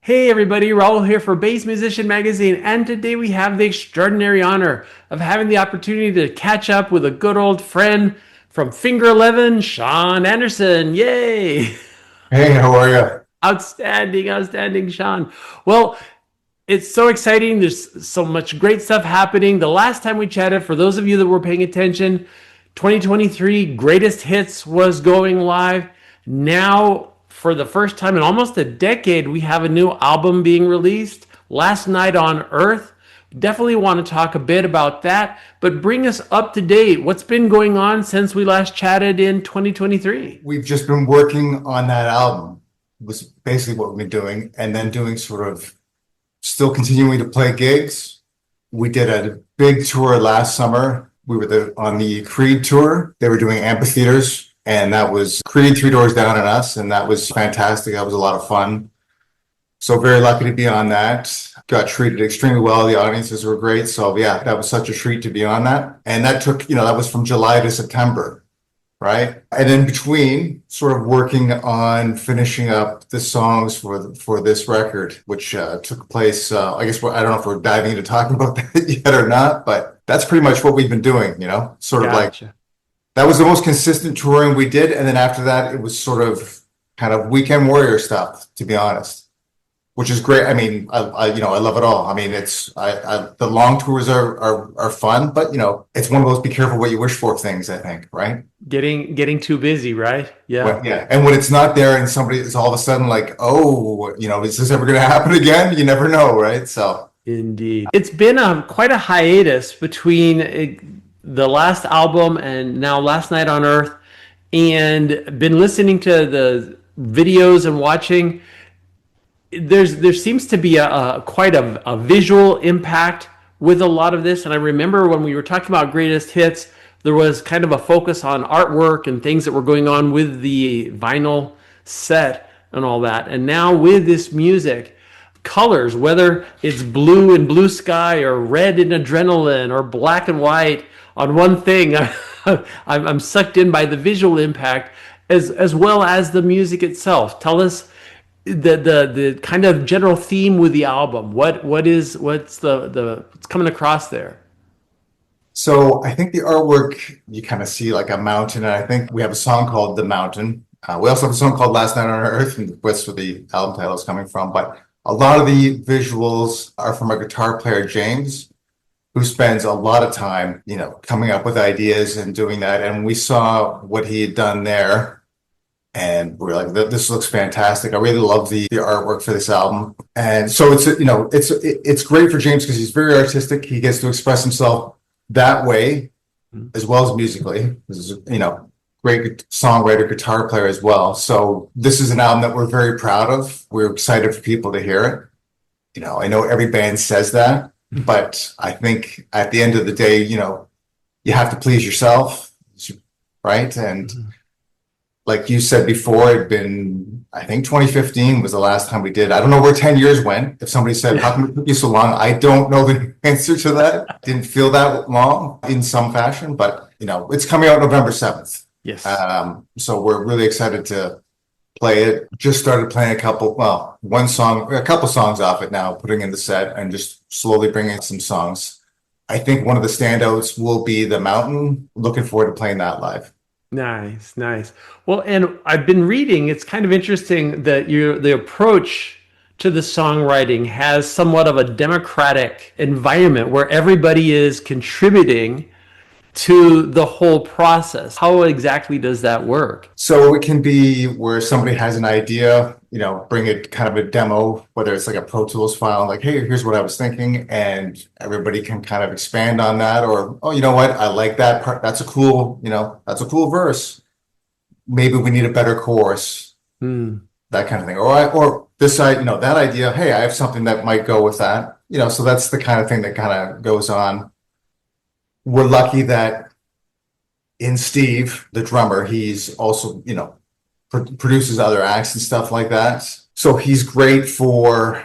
Hey everybody, Raul here for Bass Musician Magazine, and today we have the extraordinary honor of having the opportunity to catch up with a good old friend from Finger 11, Sean Anderson. Yay! Hey, how are you? Outstanding, outstanding, Sean. Well, it's so exciting. There's so much great stuff happening. The last time we chatted, for those of you that were paying attention, 2023 Greatest Hits was going live. Now, for the first time in almost a decade, we have a new album being released, Last Night on Earth. Definitely want to talk a bit about that, but bring us up to date. What's been going on since we last chatted in 2023? We've just been working on that album, was basically what we've been doing, and then doing sort of still continuing to play gigs. We did a big tour last summer. We were on the Creed tour. They were doing amphitheaters, and that was Creed, Three Doors Down and Us, and that was fantastic. That was a lot of fun. So very lucky to be on that. Got treated extremely well. The audiences were great. So yeah, that was such a treat to be on that. And that took, that was from July to September, right? And in between, sort of working on finishing up the songs for this record, which took place. I guess I don't know if we're diving into talking about that yet or not, but that's pretty much what we've been doing. Sort of like Gotcha. that was the most consistent touring we did, and then after that, it was sort of kind of weekend warrior stuff, to be honest. Which is great. I mean, I love it all. I mean, the long tours are fun, but it's one of those be careful what you wish for things, I think, right? Getting too busy, right? Yeah. But yeah, and when it's not there and somebody is all of a sudden like, oh, is this ever going to happen again? You never know, right? So Indeed. It's been quite a hiatus between the last album and now Last Night on Earth, and been listening to the videos and watching. There seems to be quite a visual impact with a lot of this. And I remember when we were talking about greatest hits, there was kind of a focus on artwork and things that were going on with the vinyl set and all that. And now with this music, colors, whether it's blue and blue sky or red and adrenaline or black and white on one thing, I'm sucked in by the visual impact as well as the music itself. Tell us the kind of general theme with the album. What's what's coming across there? so I think the artwork you kind of see like a mountain, and I think we have a song called "The Mountain." We also have a song called "Last Night on Earth," and that's where the album title is coming from. But a lot of the visuals are from our guitar player James, who spends a lot of time, coming up with ideas and doing that. And we saw what he had done there, and we're like, "This looks fantastic." I really love the artwork for this album, and so it's great for James because he's very artistic. He gets to express himself that way as well as musically. This is great songwriter, guitar player as well. So this is an album that we're very proud of. We're excited for people to hear it. I know every band says that, but I think at the end of the day, you have to please yourself, right? And like you said before, it'd been, I think 2015 was the last time we did. I don't know where 10 years went. If somebody said, how come it took you so long? I don't know the answer to that. Didn't feel that long in some fashion, but it's coming out November 7th. Yes. So we're really excited to play it. Just started playing a couple songs off it now, putting in the set and just slowly bringing some songs. I think one of the standouts will be The Mountain. Looking forward to playing that live. Nice, nice. Well, and I've been reading, it's kind of interesting that the approach to the songwriting has somewhat of a democratic environment where everybody is contributing to the whole process. How exactly does that work? So it can be where somebody has an idea, bring it kind of a demo, whether it's like a Pro Tools file, like, hey, here's what I was thinking, and everybody can kind of expand on that, or, oh, you know what, I like that part. That's a cool verse. Maybe we need a better chorus, that kind of thing. Or this side, that idea, hey, I have something that might go with that. So that's the kind of thing that kind of goes on. We're lucky that in Steve, the drummer, he's also, produces other acts and stuff like that. So he's great for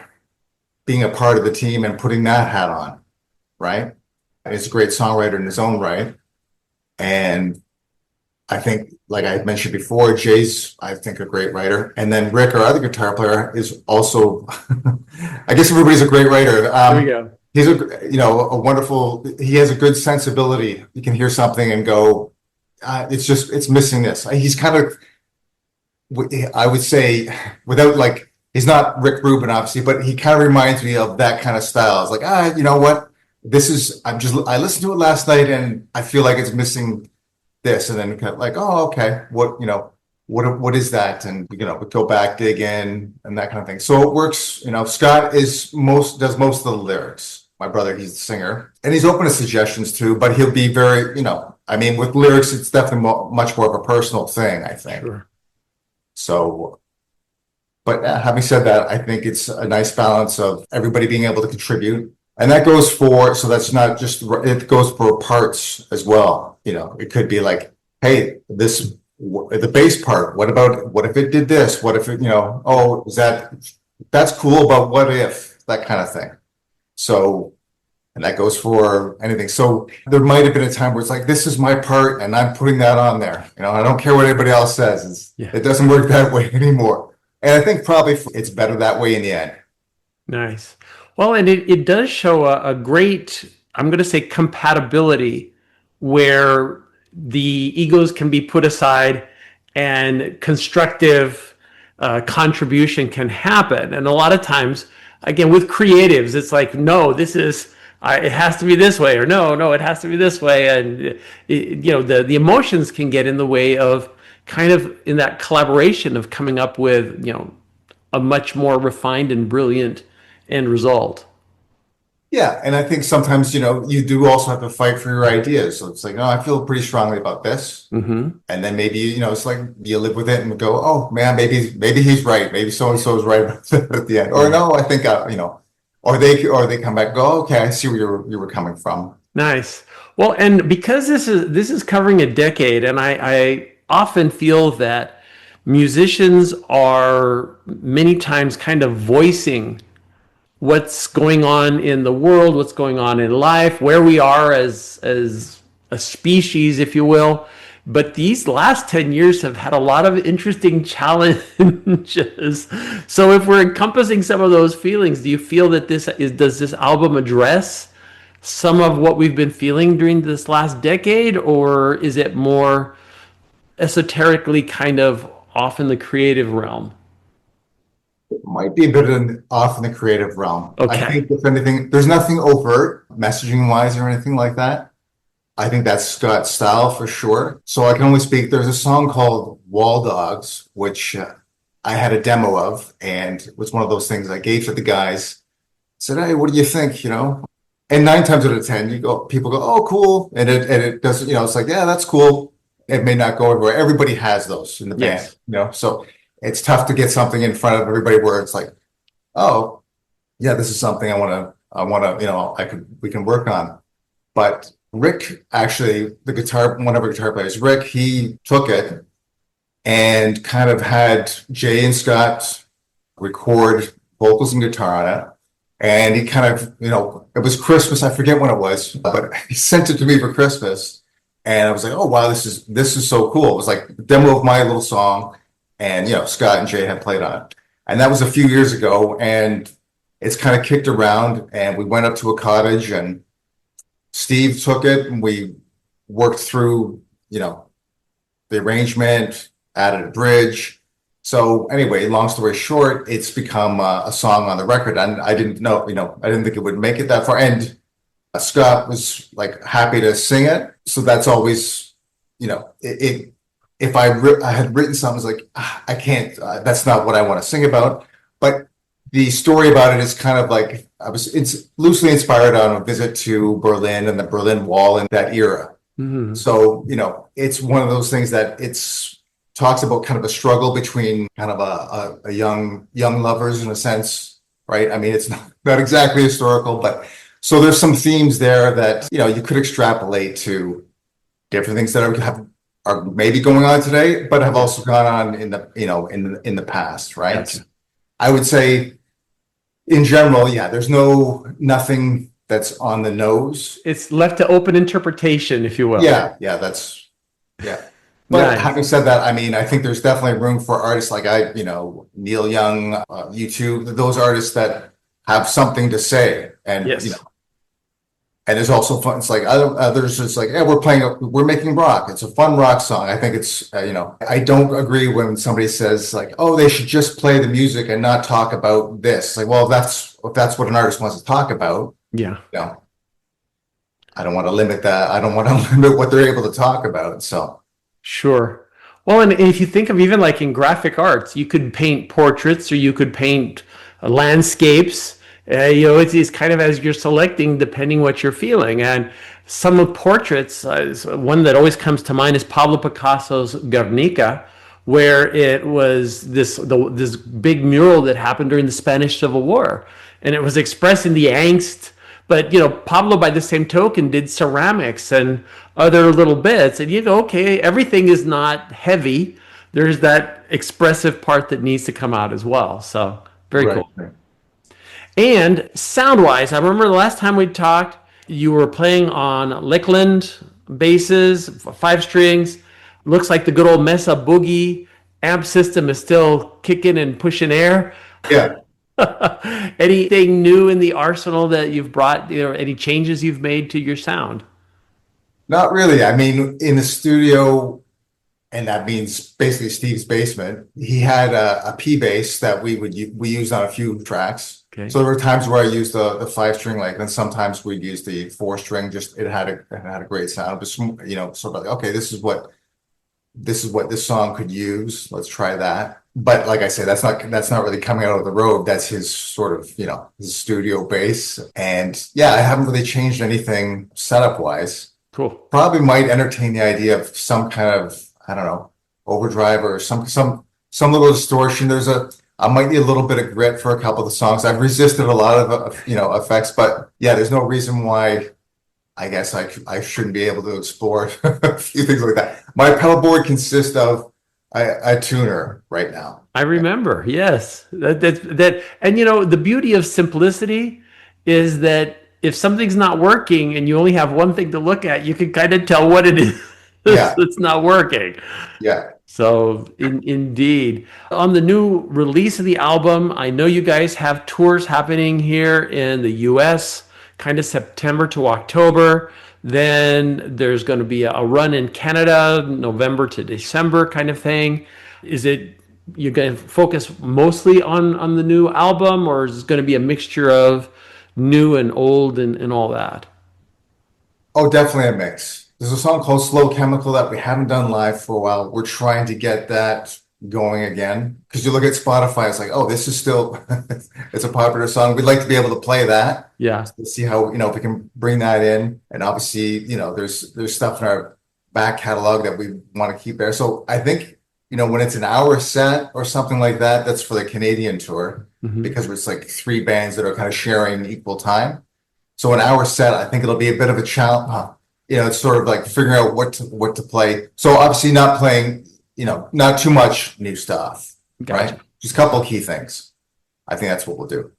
being a part of the team and putting that hat on, right? And he's a great songwriter in his own right. And I think, like I mentioned before, Jay's, I think, a great writer. And then Rick, our other guitar player, is also, I guess everybody's a great writer. There we go. He's a wonderful, he has a good sensibility. You can hear something and go, it's missing this. He's kind of, I would say, without like, he's not Rick Rubin, obviously, but he kind of reminds me of that kind of style. It's like, you know what? I listened to it last night and I feel like it's missing this. And then kind of like, oh, okay, what is that? And, we go back, dig in and that kind of thing. So it works. Scott does most of the lyrics. My brother, he's the singer and he's open to suggestions too, but he'll be very, with lyrics, it's definitely much more of a personal thing, I think. Sure. So, but having said that, I think it's a nice balance of everybody being able to contribute. And that goes so that's not just, it goes for parts as well. It could be like, hey, the bass part, what if it did this? What if it, that's cool, but what if, that kind of thing. So, and that goes for anything. So there might have been a time where it's like, this is my part and I'm putting that on there. I don't care what anybody else says. It doesn't work that way anymore. And I think probably it's better that way in the end. Nice. Well, and it does show a great, I'm going to say, compatibility where the egos can be put aside and constructive contribution can happen. And a lot of times, again, with creatives, it's like, no, it has to be this way, or no, it has to be this way. And, the emotions can get in the way of kind of in that collaboration of coming up with, a much more refined and brilliant end result. Yeah, and I think sometimes, you do also have to fight for your ideas. So it's like, no, I feel pretty strongly about this. Mm-hmm. And then maybe, it's like you live with it and go, oh man, maybe he's right. Maybe so-and-so is right at the end. Or no, I think, or they come back and go, okay, I see where you were coming from. Nice. Well, and because this is covering a decade, and I often feel that musicians are many times kind of voicing what's going on in the world, what's going on in life, where we are as a species, if you will. But these last 10 years have had a lot of interesting challenges. So if we're encompassing some of those feelings, do you feel that does this album address some of what we've been feeling during this last decade, or is it more esoterically kind of off in the creative realm? Might be a bit off in the creative realm. Okay. I think if anything, there's nothing overt messaging wise or anything like that. I think that's Scott's style for sure. So I can only speak. There's a song called Wall Dogs, which I had a demo of, and it was one of those things I gave to the guys. Said, hey, what do you think? And 9 times out of 10, people go, oh, cool. And it doesn't, it's like, yeah, that's cool. It may not go everywhere. Everybody has those in the band, so it's tough to get something in front of everybody where it's like, oh, yeah, this is something we can work on. But Rick, actually, one of our guitar players, Rick, he took it and kind of had Jay and Scott record vocals and guitar on it. And he kind of, it was Christmas. I forget when it was, but he sent it to me for Christmas. And I was like, oh, wow, this is so cool. It was like a demo of my little song. And, Scott and Jay had played on it. And that was a few years ago. And it's kind of kicked around. And we went up to a cottage and Steve took it and we worked through, the arrangement, added a bridge. So anyway, long story short, it's become a song on the record. And I didn't know, I didn't think it would make it that far. And Scott was like happy to sing it. So that's always, if I had written something, it's like, I can't, that's not what I want to sing about. But the story about it is kind of like, it's loosely inspired on a visit to Berlin and the Berlin Wall in that era. Mm-hmm. So, it's one of those things that talks about kind of a struggle between kind of a young lovers in a sense, right? I mean, it's not exactly historical, but so there's some themes there that, you could extrapolate to different things that are maybe going on today, but have also gone on in the past, right? Yes. I would say in general, yeah, there's nothing that's on the nose. It's left to open interpretation, if you will. Yeah. But Nice. having said that, I mean, I think there's definitely room for artists like Neil Young, YouTube, those artists that have something to say. And, Yes. and there's also fun. It's like others, it's like, yeah, we're making rock. It's a fun rock song. I think it's, I don't agree when somebody says like, oh, they should just play the music and not talk about this. Like, well, if that's what an artist wants to talk about, Yeah. you know, I don't want to limit that. I don't want to limit what they're able to talk about. So, Sure. Well, and if you think of even like in graphic arts, you could paint portraits or you could paint landscapes. It's kind of as you're selecting, depending what you're feeling. And some of portraits, one that always comes to mind is Pablo Picasso's Guernica, where it was this big mural that happened during the Spanish Civil War, and it was expressing the angst. But Pablo, by the same token, did ceramics and other little bits, and okay, everything is not heavy. There's that expressive part that needs to come out as well. So very right. cool. And sound wise, I remember the last time we talked, you were playing on Lakeland basses, 5 strings. Looks like the good old Mesa Boogie amp system is still kicking and pushing air. Yeah. Anything new in the arsenal that you've brought, any changes you've made to your sound? Not really. I mean, in the studio, and that means basically Steve's basement, he had a P bass that we used on a few tracks. Okay. So there were times where I used the 5 string, like, then sometimes we'd use the 4 string. Just it had a great sound. But sort of like, okay, this is what this song could use. Let's try that. But like I said, that's not really coming out of the road. That's his sort of, his studio bass. And yeah, I haven't really changed anything setup wise. Cool. Probably might entertain the idea of some kind of, I don't know, overdrive or some little distortion. I might need a little bit of grit for a couple of the songs. I've resisted a lot of effects, but yeah, there's no reason why I guess I shouldn't be able to explore a few things like that. My pedal board consists of a tuner right now. I remember, yes. And the beauty of simplicity is that if something's not working and you only have one thing to look at, you can kind of tell what it is Yeah, that's not working. yeah. So, indeed. On the new release of the album, I know you guys have tours happening here in the US, kind of September to October. Then there's going to be a run in Canada, November to December kind of thing. Is it you're going to focus mostly on the new album, or is it going to be a mixture of new and old and all that? Oh, definitely a mix. There's a song called Slow Chemical that we haven't done live for a while. We're trying to get that going again. Because you look at Spotify, it's like, oh, this is still, it's a popular song. We'd like to be able to play that. Yeah. To see how, if we can bring that in. And obviously, there's stuff in our back catalog that we want to keep there. So I think, when it's an hour set or something like that, that's for the Canadian tour. Mm-hmm. Because it's like 3 bands that are kind of sharing equal time. So an hour set, I think it'll be a bit of a challenge. It's sort of like figuring out what to play. So obviously not playing, not too much new stuff, Gotcha. right? Just a couple of key things. I think that's what we'll do.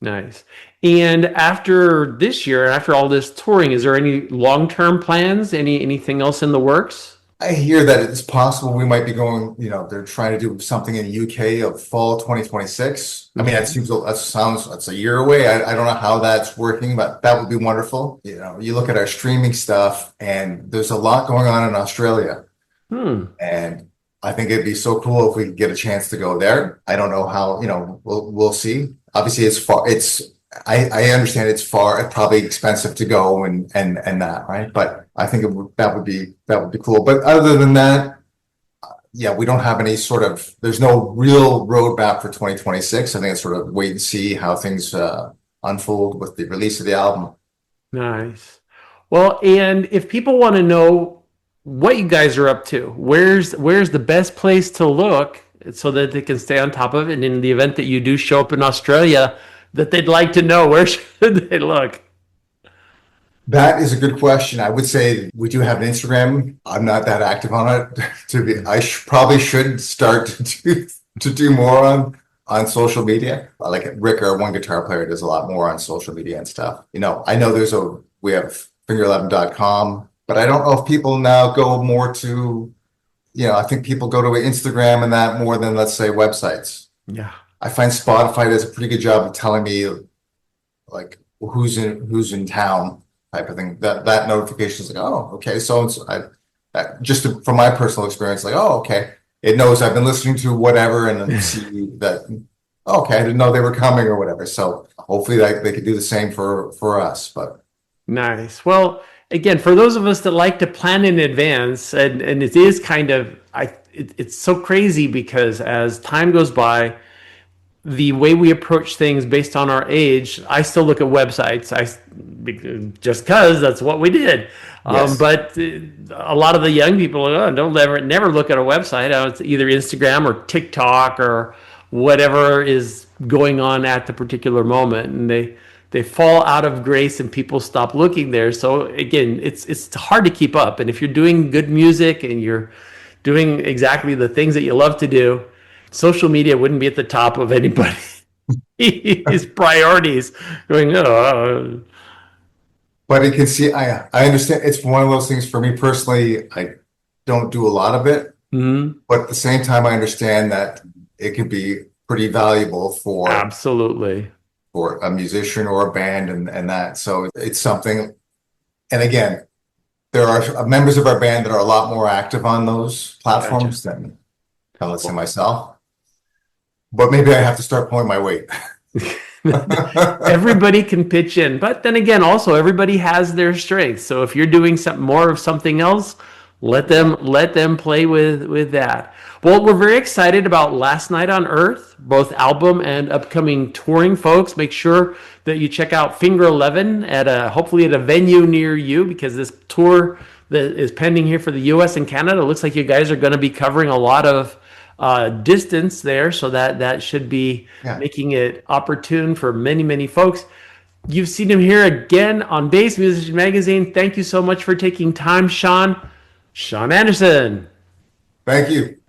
Nice. And after this year, after all this touring, is there any long-term plans? Anything else in the works? I hear that it's possible we might be going, they're trying to do something in the UK of fall 2026. I mean, that's a year away. I don't know how that's working, but that would be wonderful. You look at our streaming stuff and there's a lot going on in Australia. And I think it'd be so cool if we could get a chance to go there. I don't know how, we'll see. Obviously it's far, I understand it's probably expensive to go and that, right? But I think that would be cool. But other than that, yeah, we don't have there's no real roadmap for 2026. I think it's sort of wait and see how things unfold with the release of the album. Nice. Well, and if people want to know what you guys are up to, where's the best place to look so that they can stay on top of it? And in the event that you do show up in Australia, that they'd like to know, where should they look? That is a good question. I would say we do have an Instagram. I'm not that active on it. Probably should start to do more on social media. Like Rick, our one guitar player, does a lot more on social media and stuff. I know we have finger11.com, but I don't know if people now go more to I think people go to Instagram and that more than, let's say, websites. Yeah. I find Spotify does a pretty good job of telling me like who's in town type of thing. That notification is like, oh, okay. So it's from my personal experience, like, oh, okay. It knows I've been listening to whatever and then see that, oh, okay, I didn't know they were coming or whatever. So hopefully they could do the same for us. But Nice. Well, again, for those of us that like to plan in advance, and it is kind of, it's so crazy because as time goes by, the way we approach things based on our age, I still look at websites. Just because that's what we did. yes. But a lot of the young people, don't never look at a website. It's either Instagram or TikTok or whatever is going on at the particular moment, and they fall out of grace and people stop looking there. So again, it's hard to keep up. And if you're doing good music and you're doing exactly the things that you love to do, social media wouldn't be at the top of anybody's priorities. Going, oh, But you can see, I understand it's one of those things for me personally. I don't do a lot of it, but at the same time, I understand that it can be pretty valuable absolutely. for a musician or a band and that. So it's something. And again, there are members of our band that are a lot more active on those platforms than, let's say, myself. But maybe I have to start pulling my weight. Everybody can pitch in, but then again, also everybody has their strengths. So if you're doing some more of something else, let them play with that. Well, we're very excited about Last Night on Earth, both album and upcoming touring, folks. Make sure that you check out Finger 11 hopefully at a venue near you, because this tour that is pending here for the U.S. and Canada, looks like you guys are going to be covering a lot of distance there, so that should be making it opportune for many folks. You've seen him here again on Bass Musician Magazine. Thank you so much for taking time, Sean Anderson. Thank you.